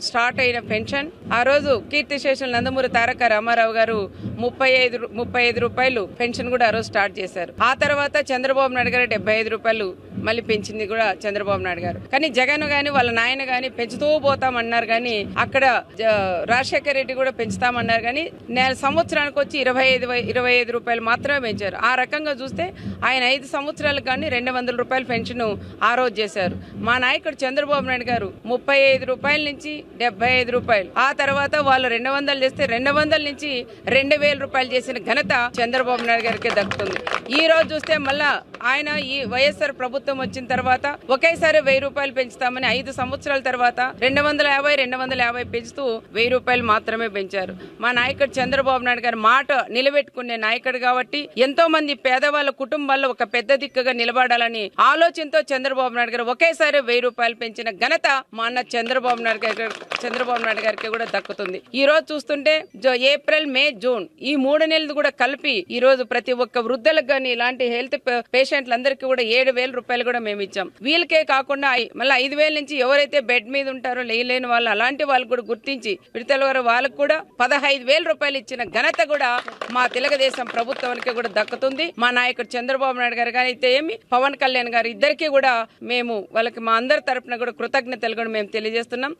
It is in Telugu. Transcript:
స్టార్ట్ అయిన పెన్షన్ ఆ రోజు కీర్తిశేషులు నందమూరి తారక రామారావు గారు 35 రూపాయలు పెన్షన్ కూడా ఆ రోజు స్టార్ట్ చేశారు. ఆ తర్వాత చంద్రబాబు నాయుడు గారు 75 రూపాయలు మళ్ళీ పెంచింది కూడా చంద్రబాబు నాయుడు గారు. కానీ జగన్ గాని వాళ్ళ నాయన గాని పెంచుతూ పోతామన్నారు, కానీ అక్కడ రాజశేఖర రెడ్డి కూడా పెంచుతామన్నారు, కానీ సంవత్సరానికి వచ్చి 25 రూపాయలు మాత్రమే పెంచారు. ఆ రకంగా చూస్తే ఆయన 5 సంవత్సరాలకు కానీ 200 రూపాయల పెన్షన్ ఆ రోజు చేశారు. మా నాయకుడు చంద్రబాబు నాయుడు గారు 35 రూపాయల నుంచి 75 రూపాయలు, ఆ తర్వాత వాళ్ళు 200 చేస్తే 200 నుంచి 2000 రూపాయలు చేసిన ఘనత చంద్రబాబు నాయుడు గారికి దక్కుతుంది. ఈ రోజు చూస్తే మళ్ళా ఆయన ఈ వైఎస్ఆర్ ప్రభుత్వం వచ్చిన తర్వాత ఒకేసారి 1000 రూపాయలు పెంచుతామని 5 సంవత్సరాల తర్వాత 250 పెంచుతూ 1000 రూపాయలు మాత్రమే పెంచారు. మా నాయకుడు చంద్రబాబు నాయుడు గారి మాట నిలబెట్టుకునే నాయకుడు కాబట్టి ఎంతో మంది పేదవాళ్ళ కుటుంబాల్లో ఒక పెద్ద దిక్కుగా నిలబడాలని ఆలోచనతో చంద్రబాబు నాయుడు గారు ఒకేసారి 1000 రూపాయలు పెంచిన ఘనత మా అన్న చంద్రబాబు నాయుడు గారికి కూడా దక్కుతుంది. ఈ రోజు చూస్తుంటే ఏప్రిల్, మే, జూన్ ఈ 3 నెలలు కూడా కలిపి ఈ రోజు ప్రతి ఒక్క వృద్ధులకు గానీ ఇలాంటి హెల్త్ పేషెంట్లందరికీ కూడా 7000 రూపాయలు కూడా మేము ఇచ్చాం. వీళ్ళకే కాకుండా మళ్ళీ 5000 నుంచి ఎవరైతే బెడ్ మీద ఉంటారో లేని వాళ్ళు అలాంటి వాళ్ళు కూడా గుర్తించి విడతల వారు వాళ్ళకు కూడా 15000 రూపాయలు ఇచ్చిన ఘనత కూడా మా తెలుగుదేశం ప్రభుత్వానికి కూడా దక్కుతుంది. మా నాయకుడు చంద్రబాబు నాయుడు గారు కానీ అయితే ఏమి పవన్ కళ్యాణ్ గారు ఇద్దరికి కూడా మేము వాళ్ళకి మా అందరి తరపున కూడా కృతజ్ఞతలు కూడా మేము తెలియజేస్తున్నాం.